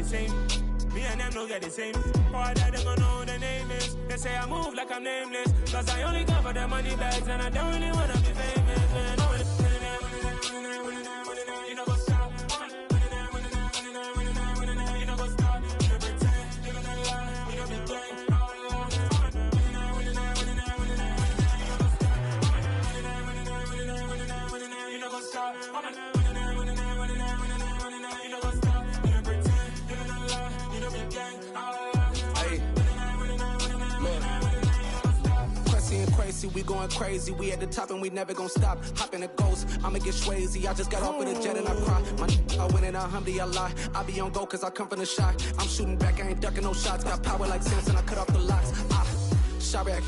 same. Me and them don't get the same. For that, they gon' know the name is. They say I move like I'm nameless. Cause I only come for the money bags. And I don't really wanna be famous, man. You know what's up. You know what's up. You know pretend. You know that lie. You know be gang. You know what's up. Crazy, we going crazy. We at the top and we never gonna stop. Hop in a ghost, I'ma get swayzy. I just got off with a jet and I cry. I win in alhamdulillah. I be on go cause I come from the shot. I'm shooting back, I ain't ducking no shots. Got power like Samson, I cut off the locks. Chirac,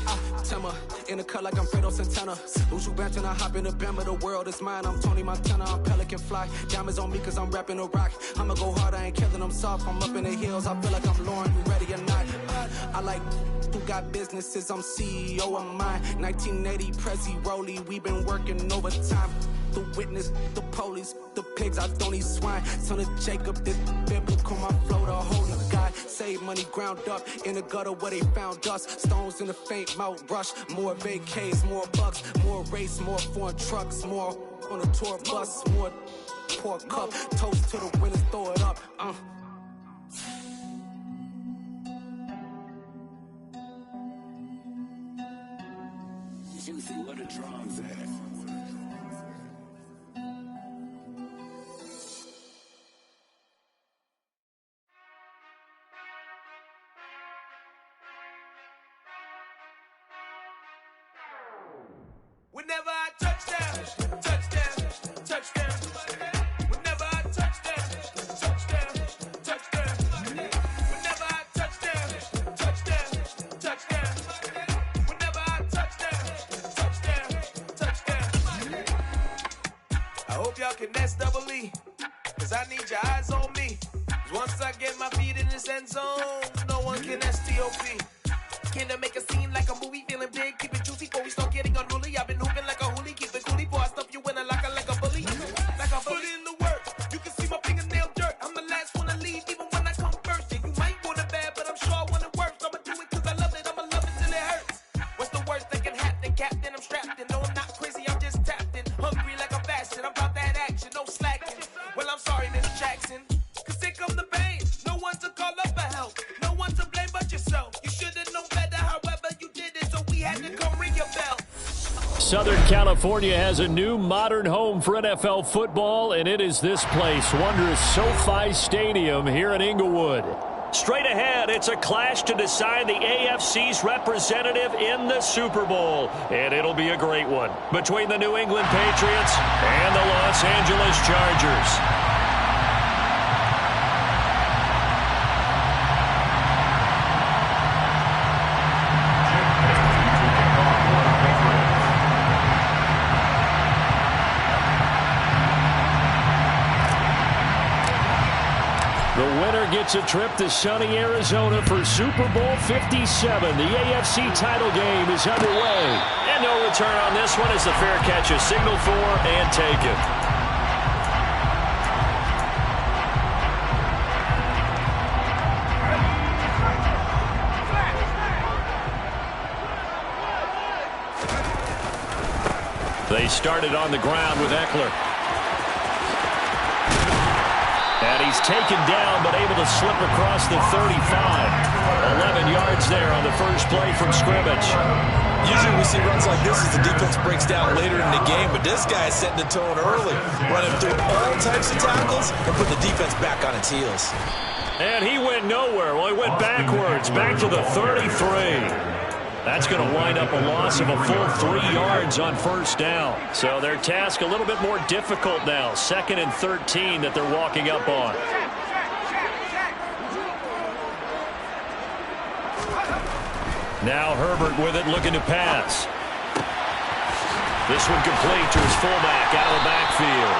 Tema, in the cut like I'm Fredo Santana. Uju Banton, I hop in the Bama, the world is mine. I'm Tony Montana, I'm Pelican Fly. Diamonds on me cause I'm rapping a rock. I'ma go hard, I ain't killing them soft. I'm up in the hills, I feel like I'm Lauren, you ready or not? I like who got businesses, I'm CEO of mine. 1980 Prezi Rolly, we been working overtime. The witness, the police, the pigs, I don't eat swine. Son of Jacob, this biblical, my flow, the holy God. Save money ground up in the gutter where they found us. Stones in the faint mouth rush. More vacays, more bucks, more race, more foreign trucks, more on a tour bus, more pork cup. Toast to the winners, throw it up. Juicy, what a drums at. Whenever I touchdown, touchdown, touchdown. Whenever I touchdown, touchdown, touchdown. Whenever I touchdown, touchdown, touchdown. Whenever I touchdown, touchdown, touchdown. I hope y'all can nest double E, cause I need your eyes on me. Cause once I get my feet in this end zone, no one can STOP. Can I make a scene like a movie, feeling big, keep it juicy before we start getting unruly. I've been hooping like a hoolie, keep it coolie before I stuff you in a locker like a bully. Like a bully in the work, you can see my fingernail dirt. I'm the last one to leave, even when I come first. Yeah, you might want it bad, but I'm sure I want it worse. I'ma do it cause I love it, I'ma love it till it hurts. What's the worst that can happen, Captain? I'm strapped in, no I'm not crazy, I'm just tapped in. Hungry like I'm fasting, I'm about that action, no slacking. Well I'm sorry, Miss Jackson, cause here come the pain. No one to call up for help, no one to blame but yourself. You should've known better, however you did it, so we had to come ring your bell. Southern California has a new modern home for NFL football, and it is this place, wondrous SoFi Stadium here in Inglewood. Straight ahead, it's a clash to decide the AFC's representative in the Super Bowl, and it'll be a great one between the New England Patriots and the Los Angeles Chargers. The winner gets a trip to sunny Arizona for Super Bowl 57. The AFC title game is underway. And no return on this one as the fair catch is signaled for and taken. They started on the ground with Eckler. And he's taken down, but able to slip across the 35. 11 yards there on the first play from scrimmage. Usually we see runs like this as the defense breaks down later in the game, but this guy is setting the tone early, running through all types of tackles and put the defense back on its heels. And he went nowhere. Well, he went backwards, back to the 33. That's going to wind up a loss of a full 3 yards on first down. So their task a little bit more difficult now. 2nd and 13 that they're walking up on. Now Herbert with it, looking to pass. This one complete to his fullback out of the backfield.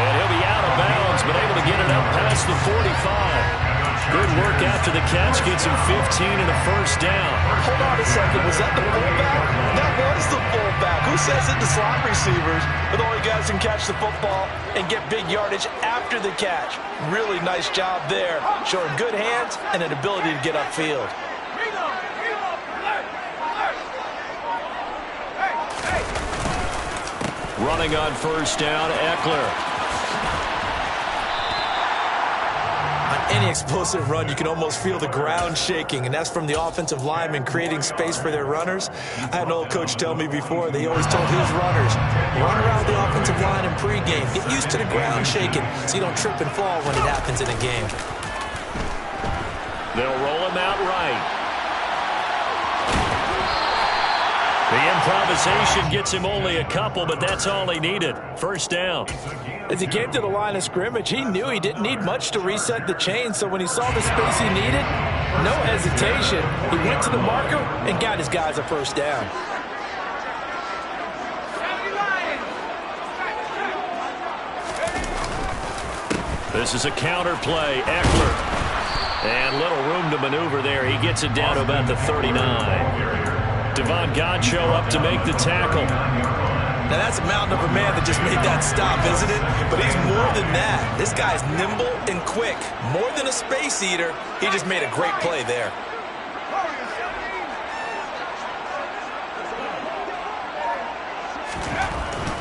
And he'll be out of bounds, but able to get it up past the 45. Good work after the catch. Gets him 15 and a first down. Hold on a second. Was that the fullback? That was the fullback. Who says it to slot receivers? But all you guys can catch the football and get big yardage after the catch. Really nice job there. Showing good hands and an ability to get upfield. Running on first down, Eckler. On any explosive run, you can almost feel the ground shaking, and that's from the offensive linemen creating space for their runners. I had an old coach tell me before, they always told his runners, run around the offensive line in pregame. Get used to the ground shaking so you don't trip and fall when it happens in a game. They'll roll him out right. The improvisation gets him only a couple, but that's all he needed. First down. As he came to the line of scrimmage, he knew he didn't need much to reset the chain, so when he saw the space he needed, no hesitation. He went to the marker and got his guys a first down. This is a counter play. Eckler. And little room to maneuver there. He gets it down to about the 39. Devon Godchaux up to make the tackle. Now that's a mountain of a man that just made that stop, isn't it? But he's more than that. This guy's nimble and quick. More than a space eater, he just made a great play there.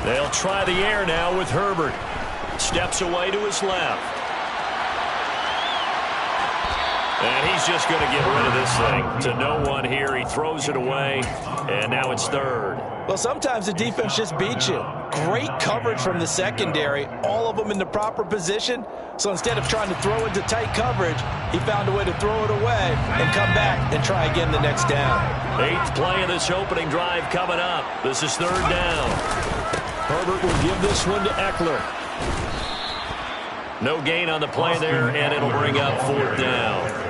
They'll try the air now with Herbert. Steps away to his left. And he's just going to get rid of this thing. To no one here. He throws it away. And now it's third. Well, sometimes the defense just beats you. Great coverage from the secondary. All of them in the proper position. So instead of trying to throw into tight coverage, he found a way to throw it away and come back and try again the next down. 8th play of this opening drive coming up. This is third down. Herbert will give this one to Eckler. No gain on the play there, and it'll bring up fourth down.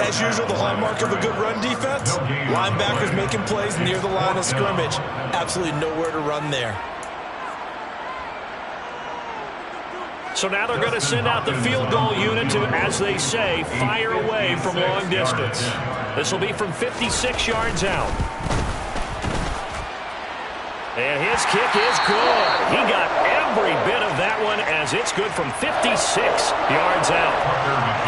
As usual, the hallmark of a good run defense, linebackers making plays near the line of scrimmage. Absolutely nowhere to run there. So now they're going to send out the field goal unit to, as they say, fire away from long distance. This will be from 56 yards out. And his kick is good. He got every bit of that one as it's good from 56 yards out.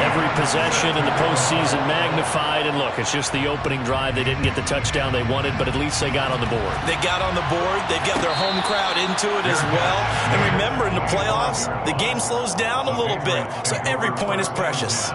Every possession in the postseason magnified. And look, it's just the opening drive. They didn't get the touchdown they wanted, but at least they got on the board. They got on the board. They've got their home crowd into it as well. And remember, in the playoffs, the game slows down a little bit. So every point is precious.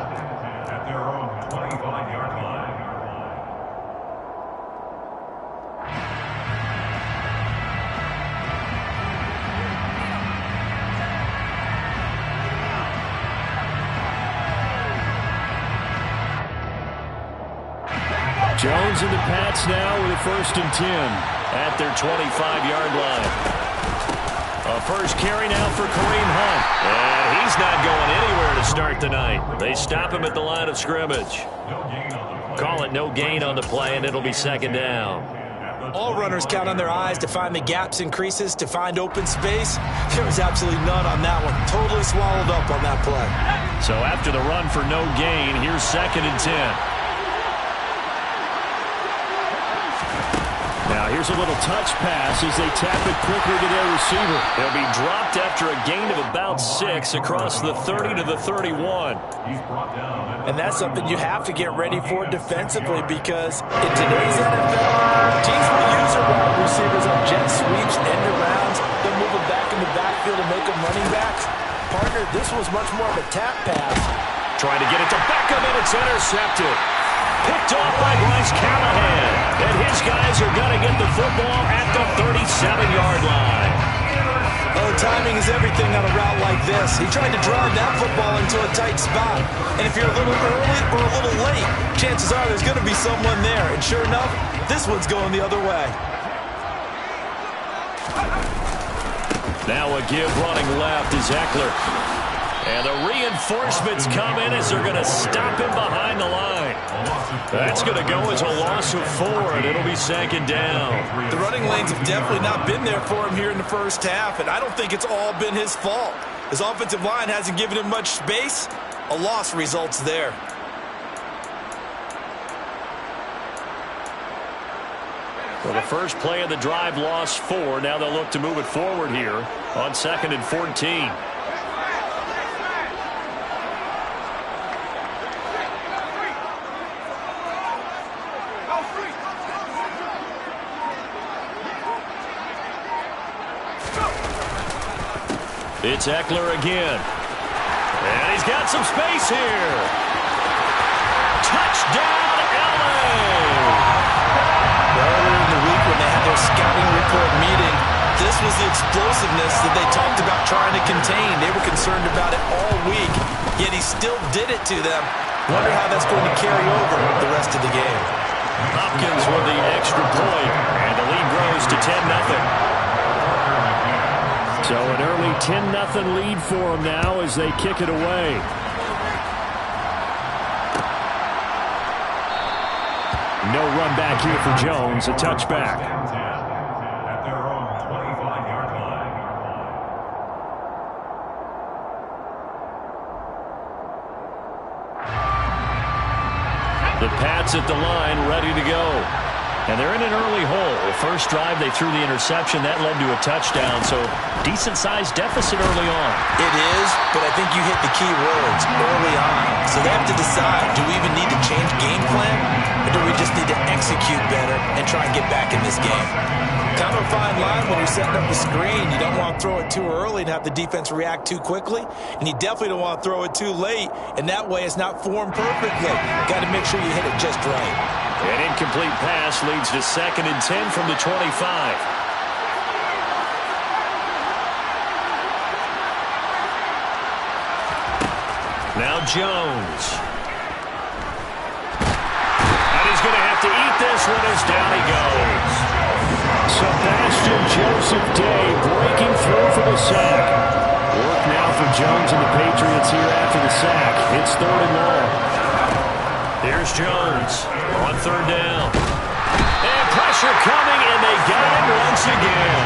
Jones and the Pats now with a 1st and 10 at their 25-yard line. A first carry now for Kareem Hunt. And he's not going anywhere to start the night. They stop him at the line of scrimmage. Call it no gain on the play, and it'll be second down. All runners count on their eyes to find the gaps and creases, to find open space. There was absolutely none on that one. Totally swallowed up on that play. So after the run for no gain, here's 2nd and 10. Now here's a little touch pass as they tap it quickly to their receiver. It'll be dropped after a gain of about 6 across the 30 to the 31. And that's something you have to get ready for defensively, because in today's NFL, teams will use their wide receivers on jet sweeps, end arounds. They'll move them back in the backfield and make them running backs. Partner, this was much more of a tap pass. Trying to get it to Beckham, and it's intercepted. Picked off by Bryce Callahan. And his guys are going to get the football at the 37-yard line. Oh, timing is everything on a route like this. He tried to drive that football into a tight spot. And if you're a little early or a little late, chances are there's going to be someone there. And sure enough, this one's going the other way. Now a give running left is Eckler. And the reinforcements come in as they're going to stop him behind the line. That's going to go as a loss of 4, and it'll be second down. The running lanes have definitely not been there for him here in the first half, and I don't think it's all been his fault. His offensive line hasn't given him much space, A loss results there. Well, the first play of the drive lost 4. Now they'll look to move it forward here on 2nd and 14. It's Eckler again. And he's got some space here. Touchdown, LA! Earlier in the week when they had their scouting report meeting, this was the explosiveness that they talked about trying to contain. They were concerned about it all week, yet he still did it to them. Wonder how that's going to carry over the rest of the game. Hopkins with the extra point, and the lead grows to 10-0. So an early 10-0 lead for them now as they kick it away. No run back here for Jones, a touchback. At their own 25-yard line. The Pats at the line, ready to go. And they're in an early hole. First drive, they threw the interception. That led to a touchdown, so decent-sized deficit early on. It is, but I think you hit the key words early on. So they have to decide, do we even need to change game plan, or do we just need to execute better and try and get back in this game? Kind of a fine line when you're setting up the screen. You don't want to throw it too early and have the defense react too quickly, and you definitely don't want to throw it too late, and that way it's not formed perfectly. Got to make sure you hit it just right. An incomplete pass leads to 2nd and 10 from the 25. Now Jones. And he's going to have to eat this one as down he goes. Sebastian Joseph Day breaking through for the sack. Work now for Jones and the Patriots here after the sack. It's 3rd and long. Here's Jones on 3rd down. And pressure coming, and they got him once again.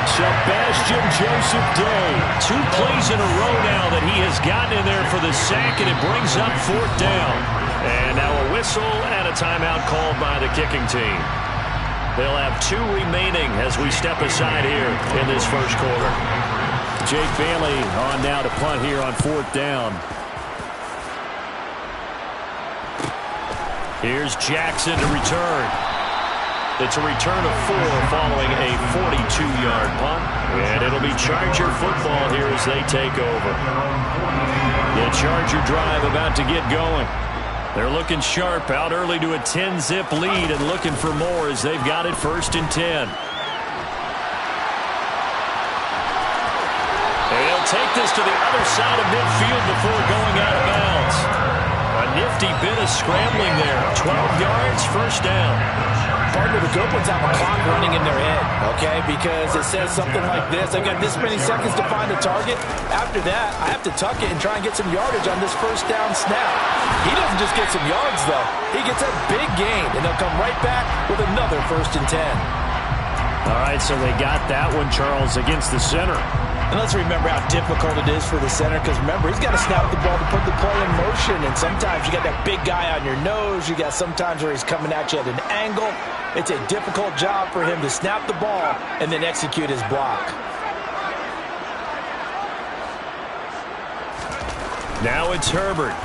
Sebastian Joseph Day. 2 plays in a row now that he has gotten in there for the sack, and it brings up 4th down. And now a whistle and a timeout called by the kicking team. They'll have 2 remaining as we step aside here in this first quarter. Jake Bailey on now to punt here on 4th down. Here's Jackson to return. It's a return of 4 following a 42-yard punt. And it'll be Charger football here as they take over. The Charger drive about to get going. They're looking sharp, out early to a 10-zip lead and looking for more as they've got it 1st and 10. And they'll take this to the other side of midfield before going out of bounds. A nifty bit of scrambling there. 12 yards, 1st down. Partner, the good ones have a clock running in their head, okay? Because it says something like this. I've got this many seconds to find a target. After that, I have to tuck it and try and get some yardage on this 1st down snap. He doesn't just get some yards, though. He gets a big gain, and they'll come right back with another 1st and 10. All right, so they got that one, Charles, against the center. And let's remember how difficult it is for the center, because remember, he's got to snap the ball to put the play in motion, and sometimes you got that big guy on your nose. You got sometimes where he's coming at you at an angle. It's a difficult job for him to snap the ball and then execute his block. Now it's Herbert.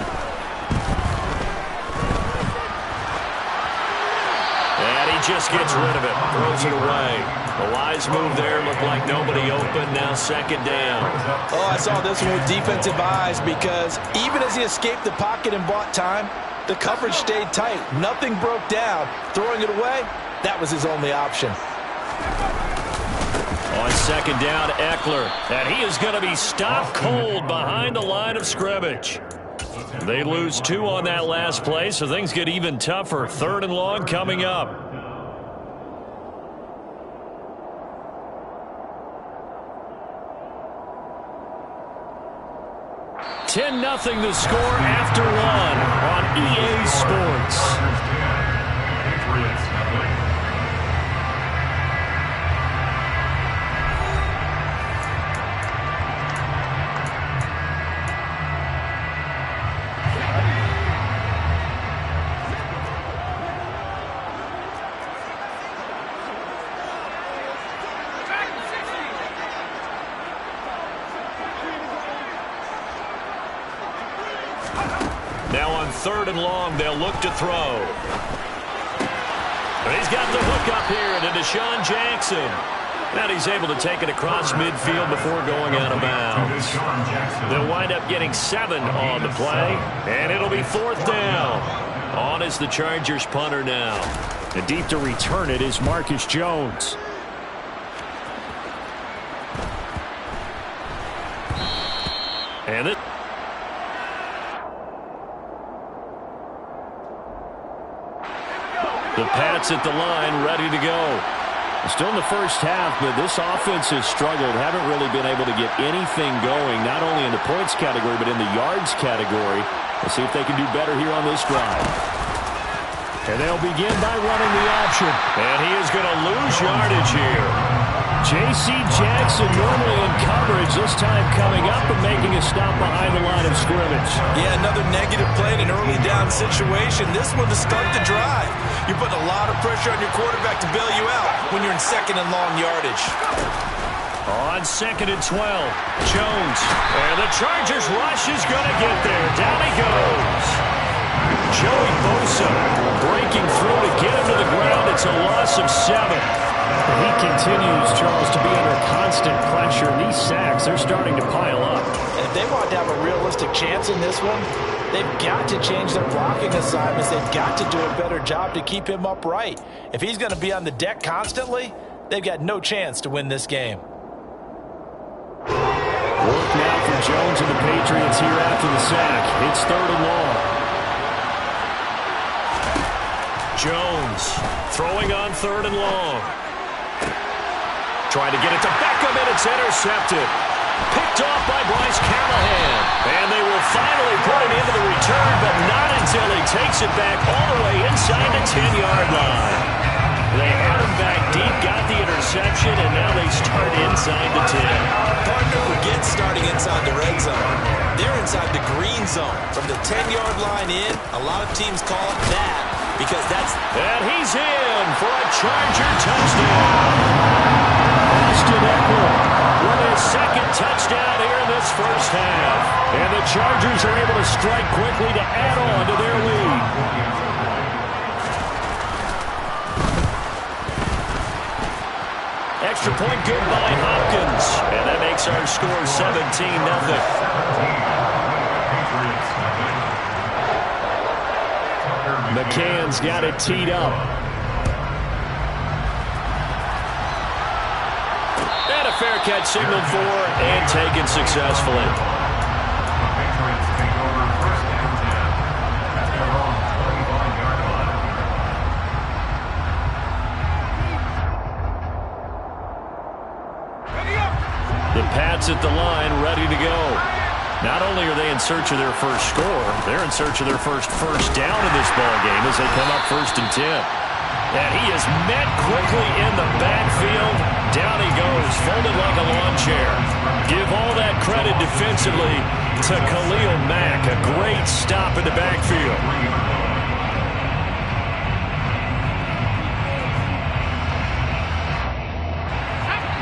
And he just gets rid of it, throws it away. A wise move there, looked like nobody open, now 2nd down. Oh, I saw this one with defensive eyes because even as he escaped the pocket and bought time, the coverage stayed tight. Nothing broke down. Throwing it away, that was his only option. On 2nd down, Eckler. And he is going to be stopped cold behind the line of scrimmage. They lose 2 on that last play, so things get even tougher. 3rd and long coming up. 10-0 the score after 1 on EA Sports. Now on 3rd and long, they'll look to throw. He's got the hook up here to Deshaun Jackson. And he's able to take it across midfield before going out of bounds. They'll wind up getting 7 on the play, and it'll be 4th down. On is the Chargers punter now. And deep to return it is Marcus Jones. And it. The Pats at the line, ready to go. Still in the first half, but this offense has struggled. Haven't really been able to get anything going, not only in the points category, but in the yards category. Let's see if they can do better here on this drive. And they'll begin by running the option. And he is going to lose yardage here. J.C. Jackson normally in coverage, this time coming up and making a stop behind the line of scrimmage. Yeah, another negative play in an early down situation. This one to start the drive. You're putting a lot of pressure on your quarterback to bail you out when you're in 2nd and long yardage. On 2nd and 12, Jones. And the Chargers rush is going to get there. Down he goes. Joey Bosa breaking through to get him to the ground. It's a loss of 7. He continues, Charles, to be under constant pressure. These sacks, they're starting to pile up. And if they want to have a realistic chance in this one, they've got to change their blocking assignments. They've got to do a better job to keep him upright. If he's going to be on the deck constantly, they've got no chance to win this game. Work now for Jones and the Patriots here after the sack. It's 3rd and long. Jones throwing on 3rd and long. Trying to get it to Beckham, and it's intercepted. Picked off by Bryce Callahan. And they will finally put it into the return, but not until he takes it back all the way inside the 10-yard line. They had him back deep, got the interception, and now they start inside the 10. Partner forgets starting inside the red zone. They're inside the green zone. From the 10-yard line in, a lot of teams call it that because that's... And he's in for a Charger touchdown. Austin Eckler with his 2nd touchdown here in this first half. And the Chargers are able to strike quickly to add on to their lead. Extra point good by Hopkins. And that makes our score 17-0. McCann's got it teed up. And a fair catch signaled for and taken successfully. The Patriots take over 1st and 10 at their own 25-yard line. The Pats at the line, ready to go. Not only are they in search of their first score, they're in search of their first down in this ballgame as they come up 1st and 10. And he is met quickly in the backfield. Down he goes, folded like a lawn chair. Give all that credit defensively to Khalil Mack. A great stop in the backfield.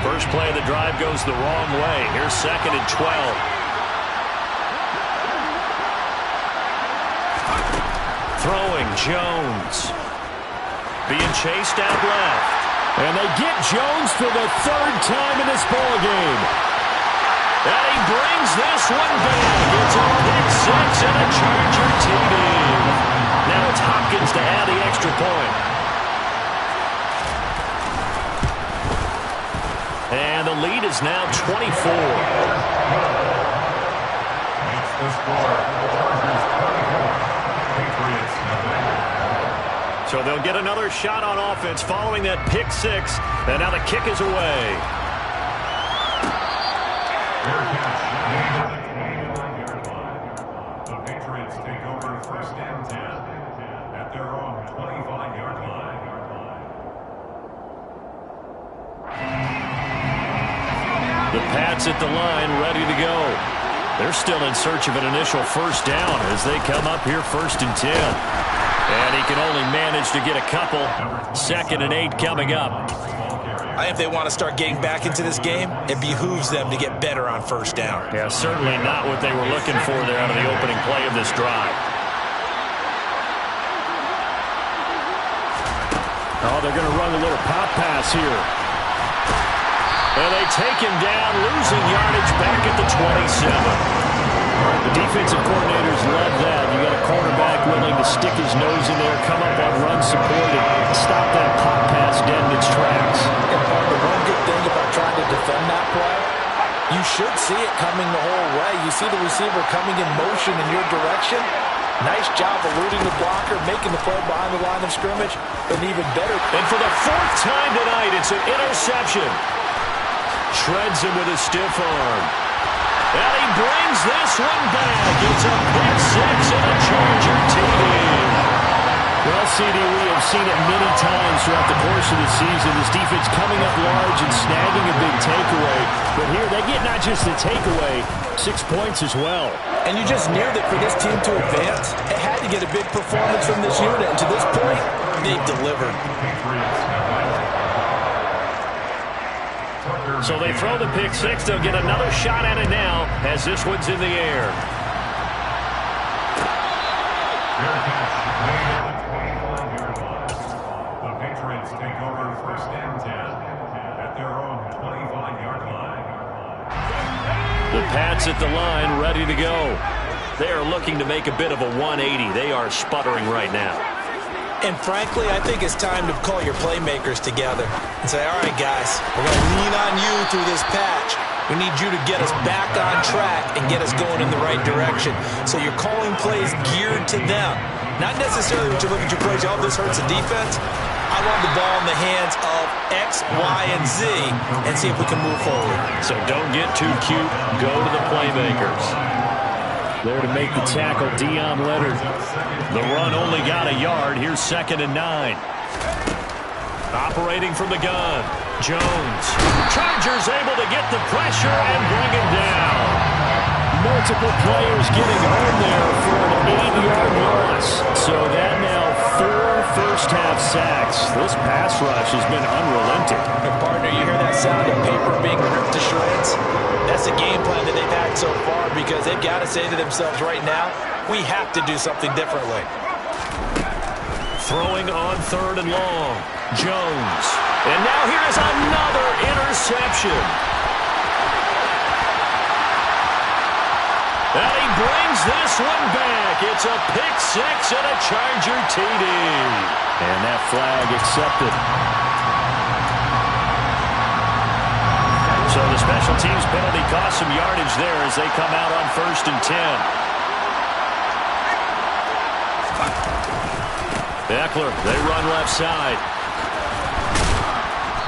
First play of the drive goes the wrong way. Here's 2nd and 12. Throwing Jones. Being chased out left. And they get Jones for the 3rd time in this ballgame. And he brings this one back. It's a pick 6 and a Charger TD. Now it's Hopkins to add the extra point. And the lead is now 24. That's the score. Chargers 24. Patriots nothing. So they'll get another shot on offense following that pick 6. And now the kick is away. Fair catch made at the 21-yard line. The Patriots take over 1st and 10 at their own 25-yard line. The Pats at the line, ready to go. They're still in search of an initial first down as they come up here 1st and 10. And he can only manage to get a couple. 2nd and 8 coming up. I think if they want to start getting back into this game, it behooves them to get better on first down. Yeah, certainly not what they were looking for there out of the opening play of this drive. Oh, they're going to run a little pop pass here. And they take him down, losing yardage back at the 27. The defensive coordinators love that. You got a cornerback willing to stick his nose in there, come up on run support, and stop that pop pass dead in its tracks. And the one good thing about trying to defend that play, you should see it coming the whole way. You see the receiver coming in motion in your direction. Nice job eluding the blocker, making the play behind the line of scrimmage, and even better. And for the 4th time tonight, it's an interception. Shreds him with a stiff arm. And he brings this one back. It's a pick six and a Charger TD. Well, CD, we have seen it many times throughout the course of the season. This defense coming up large and snagging a big takeaway. But here they get not just the takeaway, 6 points as well. And you just knew that for this team to advance, it had to get a big performance from this unit. And to this point, they've delivered. So they throw the pick six. They'll get another shot at it now as this one's in the air. The Patriots take over first and 10 at their own 25-yard line. The Pats at the line, ready to go. They are looking to make a bit of a 180. They are sputtering right now. And frankly, I think it's time to call your playmakers together and say, all right, guys, we're going to lean on you through this patch. We need you to get us back on track and get us going in the right direction. So you're calling plays geared to them. Not necessarily when you look at your plays, oh, this hurts the defense. I want the ball in the hands of X, Y, and Z and see if we can move forward. So don't get too cute. Go to the playmakers. There to make the tackle, Dion Leonard. The run only got a yard. Here's 2nd and 9. Operating from the gun, Jones. Chargers able to get the pressure and bring him down. Multiple players getting home there for an 8-yard loss. So that now 4 first-half sacks. This pass rush has been unrelenting. And partner, you hear that sound of paper being ripped to shreds? That's the game plan that they've had so far because they've got to say to themselves right now, we have to do something differently. Throwing on 3rd and long, Jones. And now here is another interception. And he brings this one back. It's a pick six and a Charger TD. And that flag accepted. So the special teams penalty cost some yardage there as they come out on 1st and 10. Eckler, they run left side.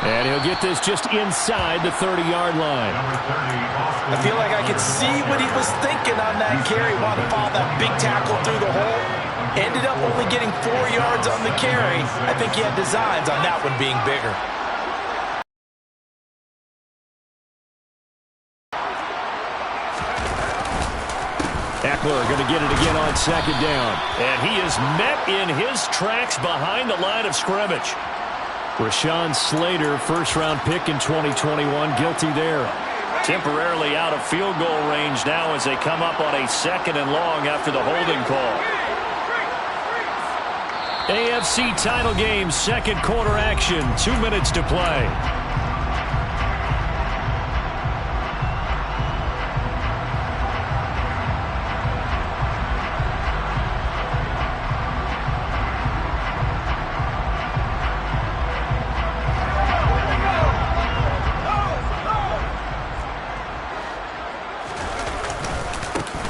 And he'll get this just inside the 30-yard line. I feel like I could see what he was thinking on that carry. Wanted to follow that big tackle through the hole. Ended up only getting 4 yards on the carry. I think he had designs on that one being bigger. Eckler going to get it again on 2nd down. And he is met in his tracks behind the line of scrimmage. Rashawn Slater, first-round pick in 2021, guilty there. Temporarily out of field goal range now as they come up on a 2nd and long after the holding call. AFC title game, 2nd quarter action, 2 minutes to play.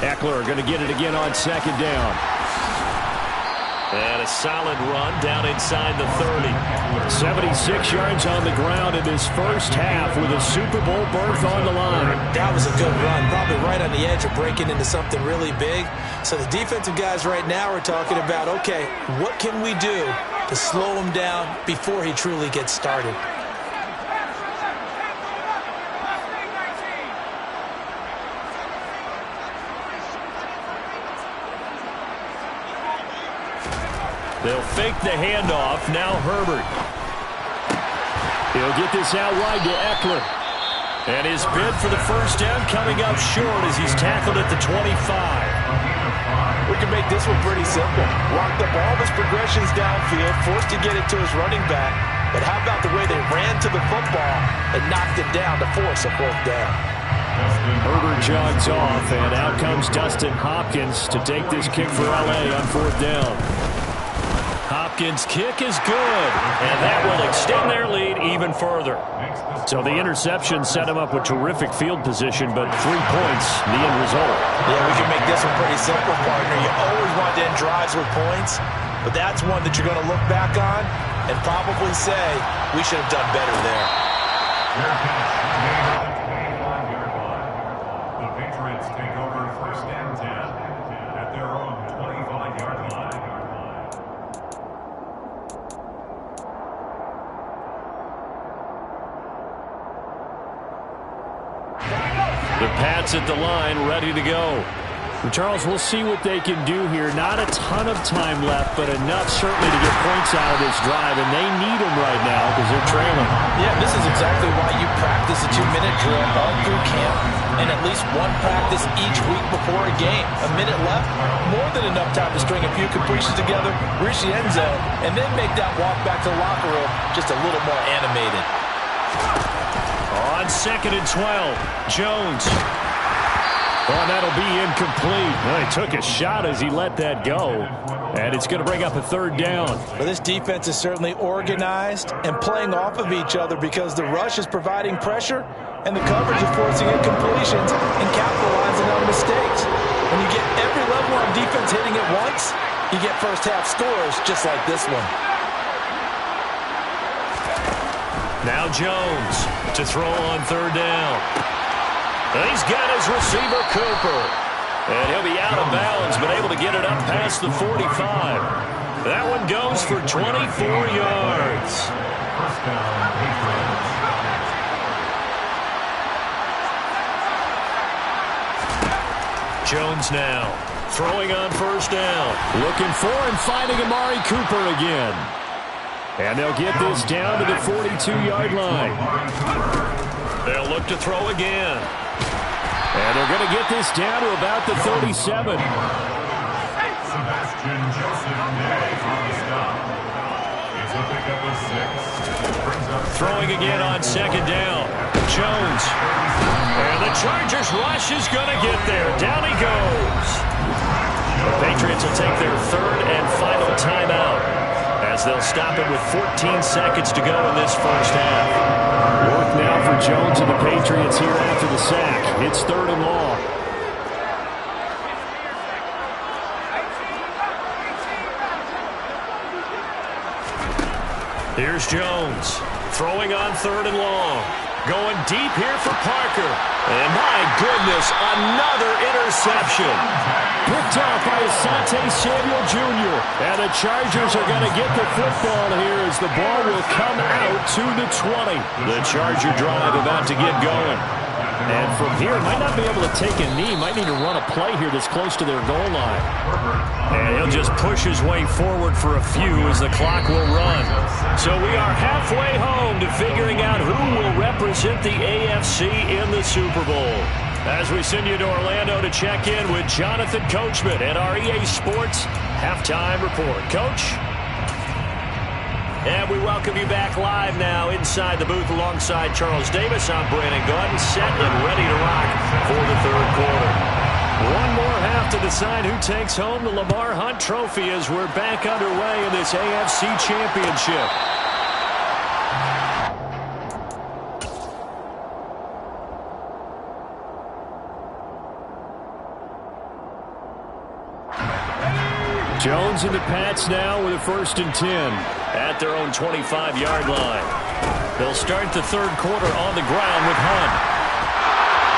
Eckler going to get it again on 2nd down. And a solid run down inside the 30. 76 yards on the ground in this first half with a Super Bowl berth on the line. That was a good run, probably right on the edge of breaking into something really big. So the defensive guys right now are talking about, okay, what can we do to slow him down before he truly gets started? They'll fake the handoff. Now Herbert. He'll get this out wide to Eckler. And his bid for the first down coming up short as he's tackled at the 25. We can make this one pretty simple. Locked up all of his progressions downfield, forced to get it to his running back. But how about the way they ran to the football and knocked it down to force a fourth down? Herbert jogs off, and out comes Dustin Hopkins to take this kick for L.A. on fourth down. Hopkins' kick is good, and that will extend their lead even further. So the interception set him up with terrific field position, but 3 points, the end result. Yeah, we can make this one pretty simple, partner. You always want to end drives with points, but that's one that you're going to look back on and probably say, we should have done better there. Fair catch, made at the 25-yard line. The Patriots take over first and 10 at their own 25-yard line. The Pats at the line, ready to go. And Charles, we'll see what they can do here. Not a ton of time left, but enough certainly to get points out of this drive, and they need them right now because they're trailing. Yeah, this is exactly why you practice a 2-minute drill all through camp and at least one practice each week before a game. A minute left, more than enough time to string a few completions together, reach the end zone, and then make that walk back to the locker room just a little more animated. On 2nd and 12, Jones. Oh, that'll be incomplete. Well, he took a shot as he let that go, and it's going to bring up a third down. Well, this defense is certainly organized and playing off of each other because the rush is providing pressure and the coverage is forcing incompletions and capitalizing on mistakes. When you get every level on defense hitting at once, you get first-half scores just like this one. Now Jones to throw on third down. He's got his receiver, Cooper. And he'll be out of bounds, but able to get it up past the 45. That one goes for 24 yards. First down, Patriots. Jones now throwing on first down. Looking for and finding Amari Cooper again. And they'll get this down to the 42-yard line. They'll look to throw again. And they're going to get this down to about the 37. Sebastian Joseph Day on the stop. It's a pickup of 6. Brings up Throwing again on second down. Jones. And the Chargers rush is going to get there. Down he goes. Patriots will take their third and final timeout, as they'll stop it with 14 seconds to go in this first half. Work now for Jones and the Patriots here after the sack. It's 3rd and long. Here's Jones throwing on 3rd and long. Going deep here for Parker. And my goodness, another interception. Picked off by Asante Samuel Jr. And the Chargers are going to get the football here as the ball will come out to the 20. The Charger drive about to get going. And from here, might not be able to take a knee. Might need to run a play here that's close to their goal line. And he'll just push his way forward for a few as the clock will run. So we are halfway home to figuring out who will represent the AFC in the Super Bowl. As we send you to Orlando to check in with Jonathan Coachman at our EA Sports Halftime Report. Coach? And we welcome you back live now inside the booth alongside Charles Davis. I'm Brandon Gordon, set and ready to rock for the third quarter. One more half to decide who takes home the Lamar Hunt Trophy as we're back underway in this AFC Championship. Jones and the Pats now with a 1st and 10 at their own 25-yard line. They'll start the third quarter on the ground with Hunt.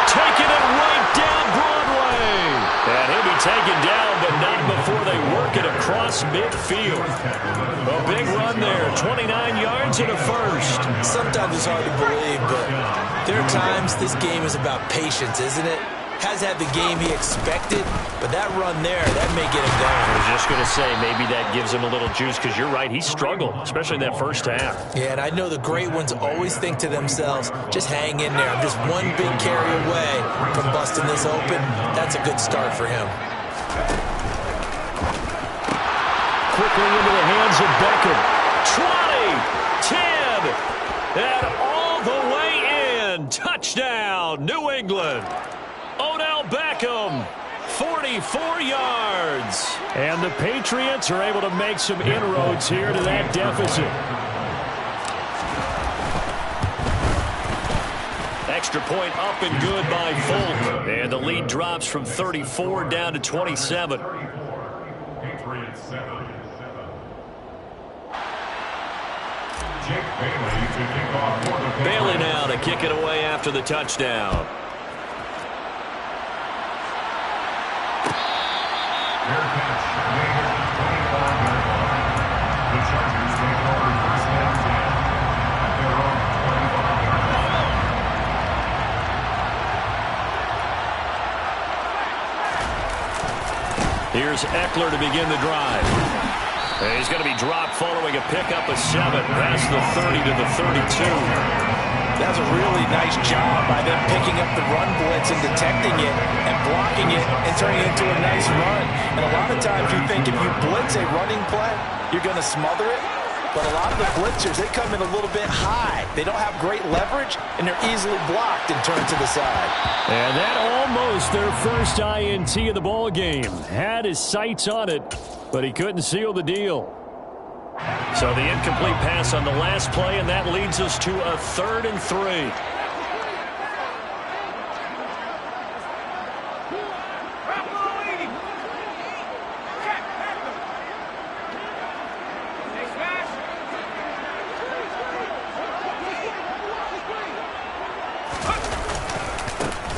Taking it right down Broadway. And he'll be taken down, but not before they work it across midfield. A big run there, 29 yards and a first. Sometimes it's hard to believe, but there are times this game is about patience, isn't it? Has had the game he expected, but that run there, that may get him down. There's just going to say maybe that gives him a little juice because you're right, he struggled, especially in that first half. Yeah, and I know the great ones always think to themselves, just hang in there. I'm just one big carry away from busting this open. That's a good start for him. Quickly into the hands of Beckham. 20, 10, and all the way in. Touchdown, New England. Odell Beckham, 44 yards. And the Patriots are able to make some inroads here to that deficit. Extra point up and good by Folk. And the lead drops from 34 down to 27. Patriots 7. Jake Bailey to kick off for the Patriots. Bailey now to kick it away after the touchdown. Fair catch made at the 25-yard line. The Chargers take over first and 10 at their own 25-yard line. Here's Eckler to begin the drive. And he's going to be dropped following a pickup of 7 past the 30 to the 32. That's a really nice job by them picking up the run blitz and detecting it and blocking it and turning it into a nice run. And a lot of times you think if you blitz a running play, you're going to smother it. But a lot of the blitzers, they come in a little bit high. They don't have great leverage, and they're easily blocked and turned to the side. And that almost their first INT of the ball game. Had his sights on it, but he couldn't seal the deal. So the incomplete pass on the last play, and that leads us to a 3rd and 3.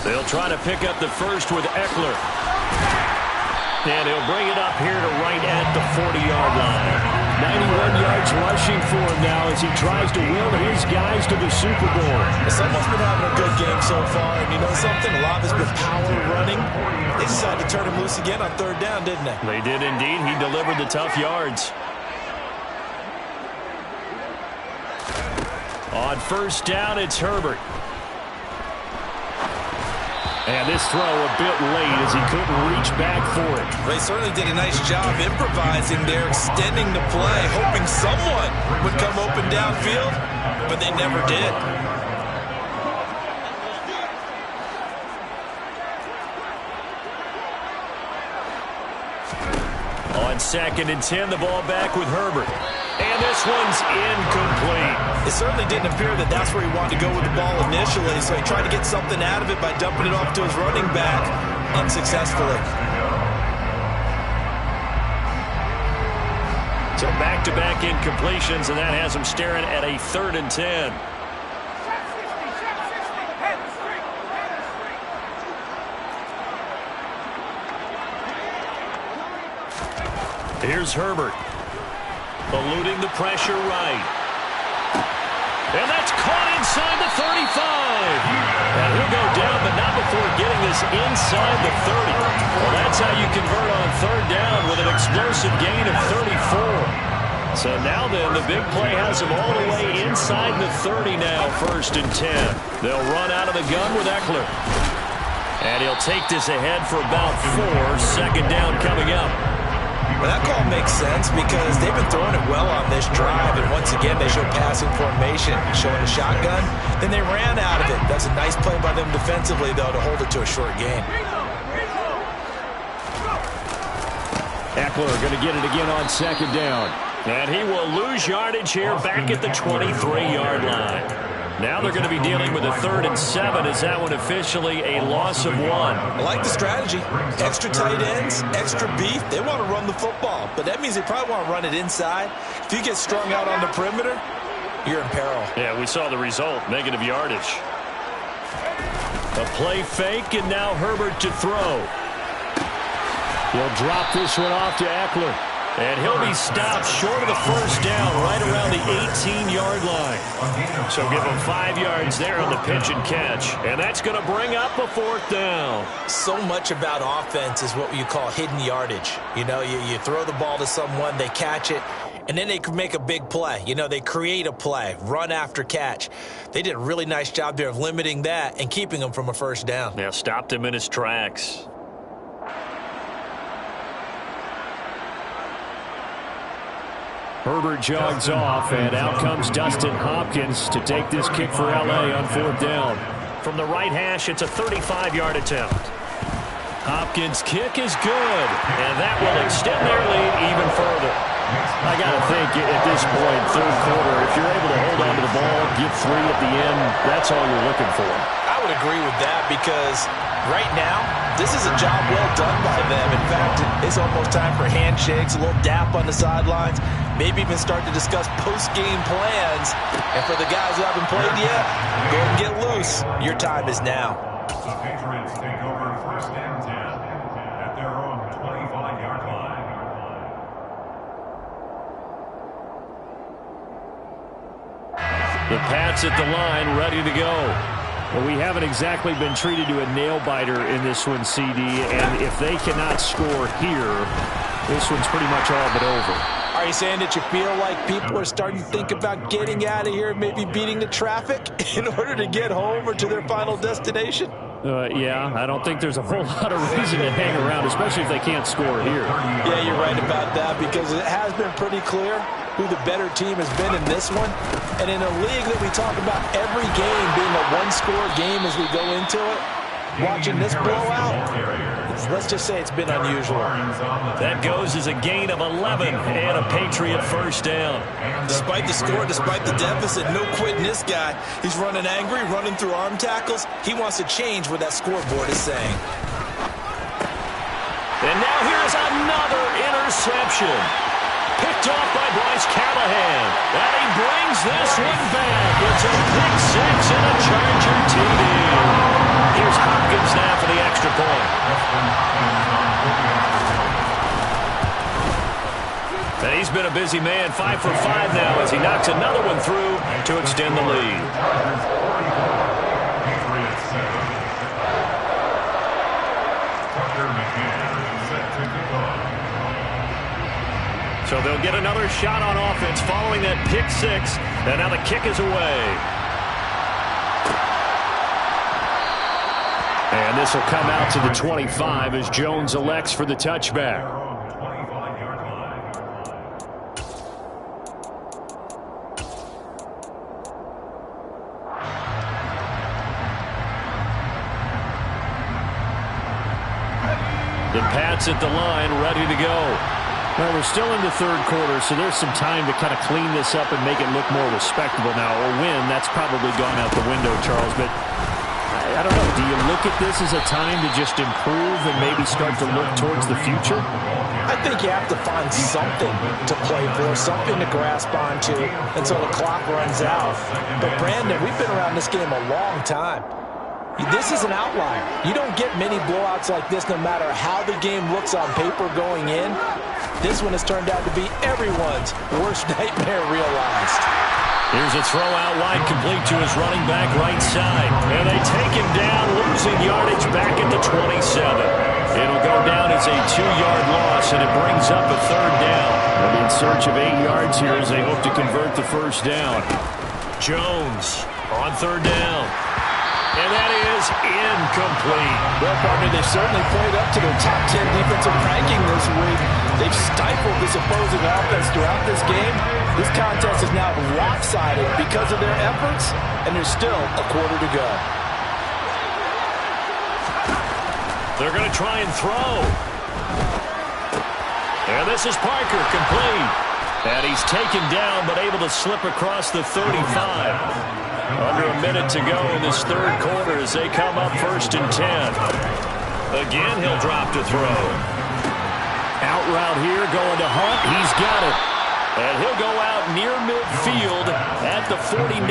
They'll try to pick up the first with Eckler. And he'll bring it up here to right at the 40-yard line. 91 yards rushing for him now as he tries to will his guys to the Super Bowl. Someone's been having a good game so far, and you know something? A lot of it's been power running. They decided to turn him loose again on 3rd down, didn't they? They did indeed. He delivered the tough yards. On 1st down, it's Herbert. And this throw a bit late as he couldn't reach back for it. They certainly did a nice job improvising there, extending the play, hoping someone would come open downfield, but they never did. On 2nd and 10, the ball back with Herbert. And this one's incomplete. It certainly didn't appear that that's where he wanted to go with the ball initially, so he tried to get something out of it by dumping it off to his running back unsuccessfully. So back-to-back incompletions, and that has him staring at a 3rd and 10. Here's Herbert. Eluding the pressure right. And that's caught inside the 35. And he'll go down, but not before getting this inside the 30. Well, that's how you convert on 3rd down with an explosive gain of 34. So now then, the big play has him all the way inside the 30 now, 1st and 10. They'll run out of the gun with Eckler. And he'll take this ahead for about 4. 2nd down coming up. Well, that call makes sense because they've been throwing it well on this drive, and once again they showed passing formation, showing a shotgun. Then they ran out of it. That's a nice play by them defensively, though, to hold it to a short gain. Eckler going to get it again on 2nd down. And he will lose yardage here back at the 23-yard line. Now they're going to be dealing with a 3rd and 7. Is that one officially a loss of 1? I like the strategy. Extra tight ends, extra beef. They want to run the football, but that means they probably want to run it inside. If you get strung out on the perimeter, you're in peril. Yeah, we saw the result, negative yardage. A play fake, and now Herbert to throw. He'll drop this one off to Eckler. And he'll be stopped short of the first down right around the 18-yard line. So give him 5 yards there on the pitch and catch. And that's going to bring up a 4th down. So much about offense is what you call hidden yardage. You know, you throw the ball to someone, they catch it, and then they can make a big play. You know, they create a play, run after catch. They did a really nice job there of limiting that and keeping him from a first down. Yeah, stopped him in his tracks. Herbert jogs off, and out comes Dustin Hopkins to take this kick for L.A. on 4th down. From the right hash, it's a 35-yard attempt. Hopkins' kick is good, and that will extend their lead even further. I got to think at this point, third quarter, if you're able to hold on to the ball, get 3 at the end, that's all you're looking for. I would agree with that because right now, this is a job well done by them. In fact, it's almost time for handshakes, a little dap on the sidelines, maybe even start to discuss post-game plans. And for the guys who haven't played yet, go and get loose. Your time is now. The Patriots take over 1st and 10 at their own 25-yard line. The Pats at the line, ready to go. Well, we haven't exactly been treated to a nail-biter in this one, CD, and if they cannot score here, this one's pretty much all but over. Are you saying that you feel like people are starting to think about getting out of here, maybe beating the traffic in order to get home or to their final destination? Yeah, I don't think there's a whole lot of reason to hang around, especially if they can't score here. Yeah, you're right about that because it has been pretty clear who the better team has been in this one. And in a league that we talk about every game being a one-score game as we go into it, watching this blowout, let's just say it's been unusual. That goes as a gain of 11 and a Patriot first down. Despite the score, despite the deficit, no quitting this guy. He's running angry, running through arm tackles. He wants to change what that scoreboard is saying. And now here's another interception. Picked off by Bryce Callahan. And he brings this one back. It's a pick 6 and a Charger TD. Here's Hopkins now for the extra point. And he's been a busy man, 5 for 5 now as he knocks another one through to extend the lead. So they'll get another shot on offense following that pick 6. And now the kick is away. And this will come out to the 25 as Jones elects for the touchback. The Pats at the line, ready to go. Well, we're still in the third quarter, so there's some time to kind of clean this up and make it look more respectable now. Or win, that's probably gone out the window, Charles. But I don't know. Do you look at this as a time to just improve and maybe start to look towards the future? I think you have to find something to play for, something to grasp onto until the clock runs out. But, Brandon, we've been around this game a long time. This is an outlier. You don't get many blowouts like this no matter how the game looks on paper going in. This one has turned out to be everyone's worst nightmare realized. Here's a throw out wide complete to his running back right side. And they take him down, losing yardage back at the 27. It'll go down as a 2-yard loss, and it brings up a third down. They'll be in search of 8 yards here as they hope to convert the first down. Jones on third down. And that is incomplete. Well, partner, they've certainly played up to their top 10 defensive ranking this week. They've stifled this opposing offense throughout this game. This contest is now lopsided because of their efforts, and there's still a quarter to go. They're going to try and throw. And this is Parker, complete. And he's taken down, but able to slip across the 35. Under a minute to go in this third quarter as they come up 1st and 10. Again, he'll drop to throw. Out route here, going to Hunt. He's got it. And he'll go out near midfield at the 49.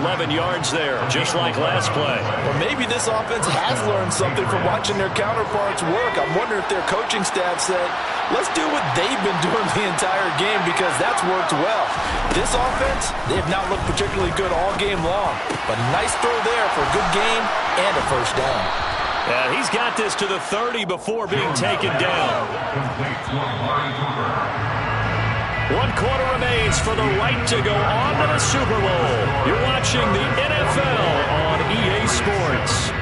11 yards there, just like last play. Well, maybe this offense has learned something from watching their counterparts work. I'm wondering if their coaching staff said, Let's do what they've been doing the entire game because that's worked well. This offense, they have not looked particularly good all game long. But nice throw there for a good gain and a first down. And he's got this to the 30 before being taken down. 1 quarter remains for the right to go on to the Super Bowl. You're watching the NFL on EA Sports.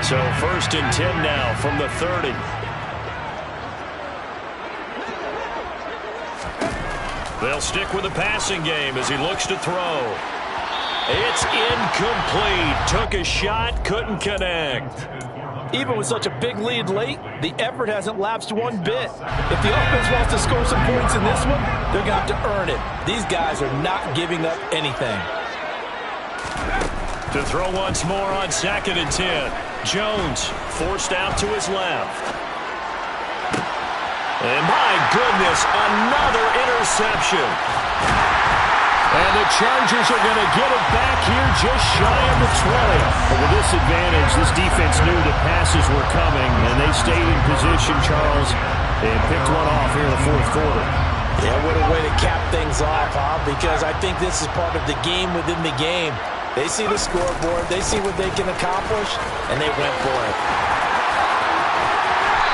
So 1st and 10 now from the 30. They'll stick with the passing game as he looks to throw. It's incomplete. Took a shot, couldn't connect. Even with such a big lead late, the effort hasn't lapsed one bit. If the offense wants to score some points in this one, they're going to have to earn it. These guys are not giving up anything. To throw once more on 2nd and 10. Jones forced out to his left. And my goodness, another interception. And the Chargers are going to get it back here just shy of the 20. But with this advantage, this defense knew the passes were coming, and they stayed in position, Charles, and picked one off here in the 4th quarter. Yeah, what a way to cap things off, huh? Because I think this is part of the game within the game. They see the scoreboard, they see what they can accomplish, and they went for it.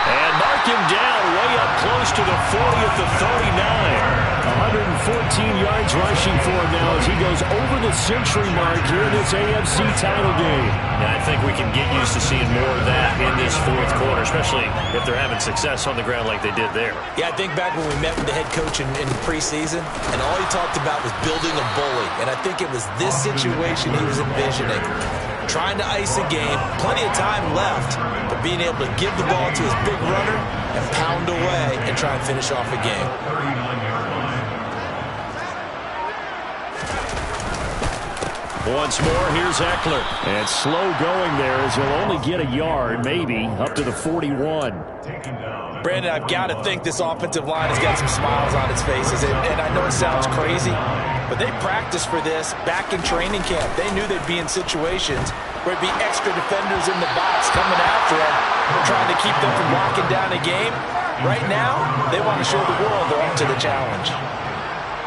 And mark him down way up close to the 40 at the 39. 114 yards rushing for him now as he goes over the century mark here in this AFC title game. Yeah, I think we can get used to seeing more of that in this 4th quarter, especially if they're having success on the ground like they did there. Yeah, I think back when we met with the head coach in preseason, and all he talked about was building a bully. And I think it was this situation he was envisioning. Trying to ice a game, plenty of time left, but being able to give the ball to his big runner and pound away and try and finish off a game. Once more, here's Eckler. And slow going there as he'll only get a yard, maybe, up to the 41. Brandon, I've got to think this offensive line has got some smiles on its faces. And I know it sounds crazy, but they practiced for this back in training camp. They knew they'd be in situations where it'd be extra defenders in the box coming after them, trying to keep them from locking down a game. Right now, they want to show the world they're up to the challenge.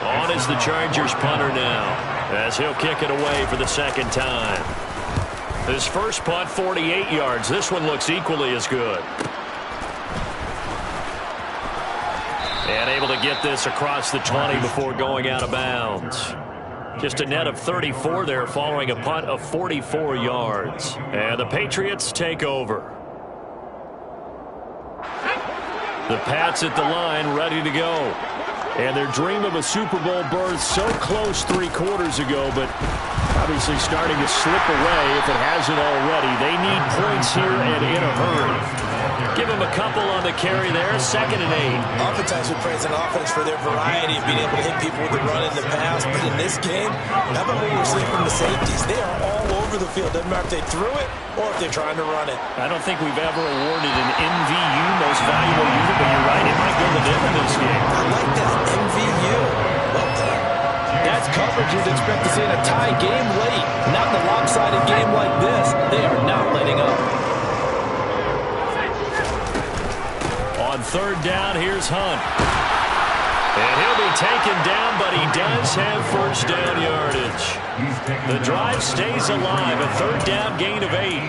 On is the Chargers punter now, as he'll kick it away for the 2nd time. His first punt, 48 yards. This one looks equally as good. And able to get this across the 20 before going out of bounds. Just a net of 34 there following a punt of 44 yards. And the Patriots take over. The Pats at the line, ready to go. And their dream of a Super Bowl berth so close 3 quarters ago, but obviously starting to slip away if it hasn't already. They need points here and in a hurry. Give them a couple on the carry there, 2nd and 8. Oftentimes we praise an offense for their variety of being able to hit people with the run in the pass, but in this game, how about when we're seeing from the safeties? They are all over the field. Doesn't matter if they threw it or if they're trying to run it. I don't think we've ever awarded an MVU, most valuable unit, but you're right, it might go to them in this game. I like that, MVU. Well done. That's coverage you'd expect to see in a tie game late. Not in a lopsided game like this. They are not letting up. On 3rd down, here's Hunt. And he'll be taken down, but he does have 1st down yardage. The drive stays alive, a 3rd down gain of 8.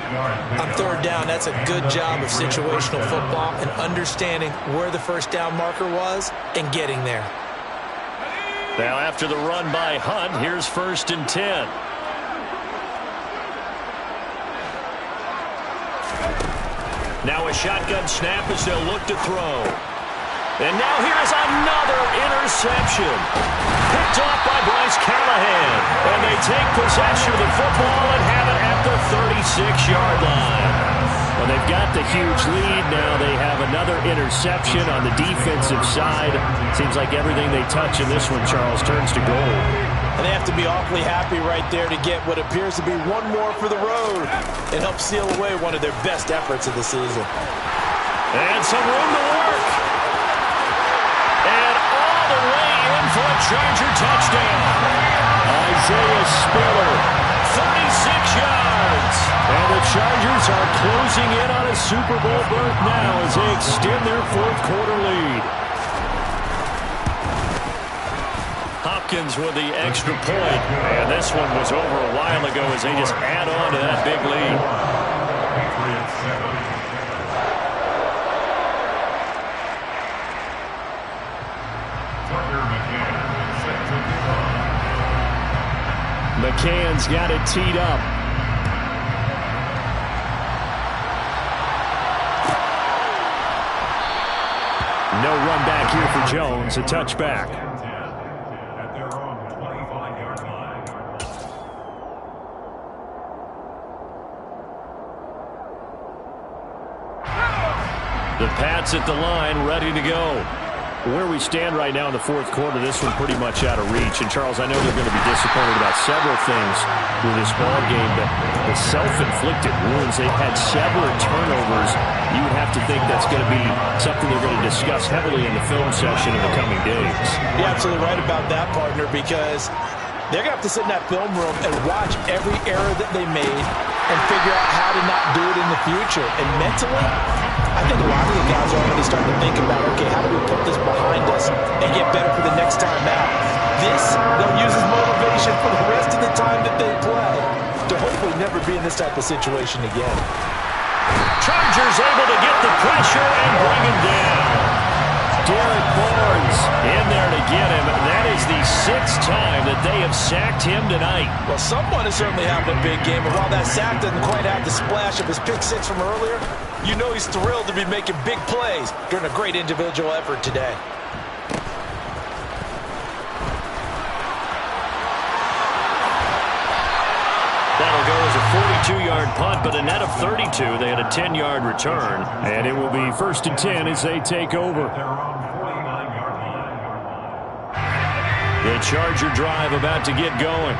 On 3rd down, that's a good job of situational football and understanding where the 1st down marker was and getting there. Now after the run by Hunt, here's 1st and 10. Now a shotgun snap as they'll look to throw. And now here's another interception. Picked off by Bryce Callahan. And they take possession of the football and have it at the 36-yard line. Well, they've got the huge lead now. They have another interception on the defensive side. Seems like everything they touch in this one, Charles, turns to gold. And they have to be awfully happy right there to get what appears to be one more for the road and help seal away one of their best efforts of the season. And some room to work. And all the way in for a Charger touchdown. I Isaiah Spiller, 36 yards. And the Chargers are closing in on a Super Bowl berth now as they extend their fourth quarter lead. Hopkins with the extra point. And this one was over a while ago as they just add on to that big lead. Patriots 7. Tucker McCann set to kick off. McCann's got it teed up. No run back here for Jones. A touchback. At their own 25-yard line. The Pats at the line, ready to go. Where we stand right now in the fourth quarter, this one pretty much out of reach. And, Charles, I know they're going to be disappointed about several things with this ball game, but the self-inflicted wounds, they've had several turnovers. You would have to think that's going to be something they're going to discuss heavily in the film session in the coming days. You're absolutely right about that, partner, because they're going to have to sit in that film room and watch every error that they made and figure out how to not do it in the future. And mentally, I think a lot of the guys are already starting to think about, okay, how do we put this behind us and get better for the next time out? This, they'll use as motivation for the rest of the time that they play to hopefully never be in this type of situation again. Chargers able to get the pressure and bring him down. Derek Barnes in there to get him. That is the 6th time that they have sacked him tonight. Well, someone is certainly having a big game, and while that sack doesn't quite have the splash of his pick six from earlier, you know he's thrilled to be making big plays during a great individual effort today. That'll go as a 42-yard punt, but a net of 32. They had a 10-yard return, and it will be 1st and 10 as they take over. Their own 49-yard line. The Charger drive about to get going.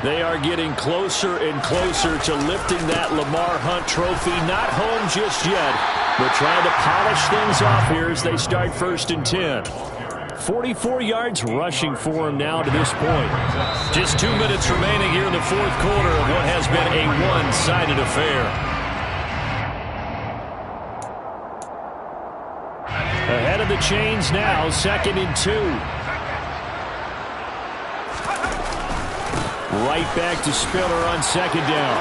They are getting closer and closer to lifting that Lamar Hunt trophy. Not home just yet, but trying to polish things off here as they start 1st and 10. 44 yards rushing for him now to this point. Just 2 minutes remaining here in the fourth quarter of what has been a one-sided affair. Ahead of the chains now, 2nd and 2. Right back to Spiller on 2nd down.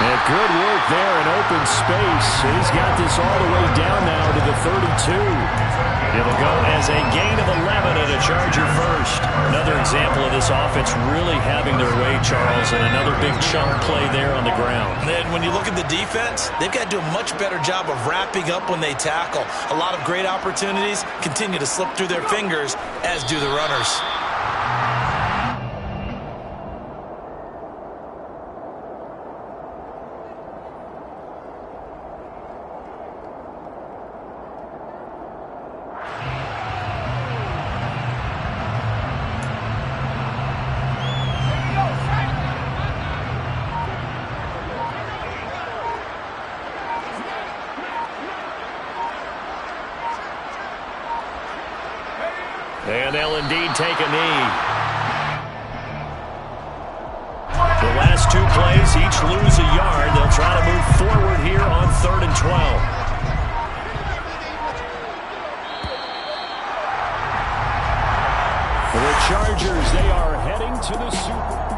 And good work there in open space. He's got this all the way down now to the 32. It'll go as a gain of 11 and a Charger first. Another example of this offense really having their way, Charles, and another big chunk play there on the ground. And then when you look at the defense, they've got to do a much better job of wrapping up when they tackle. A lot of great opportunities continue to slip through their fingers, as do the runners. And they'll indeed take a knee. The last 2 plays, each lose a yard. They'll try to move forward here on 3rd and 12. For the Chargers, they are heading to the Super Bowl.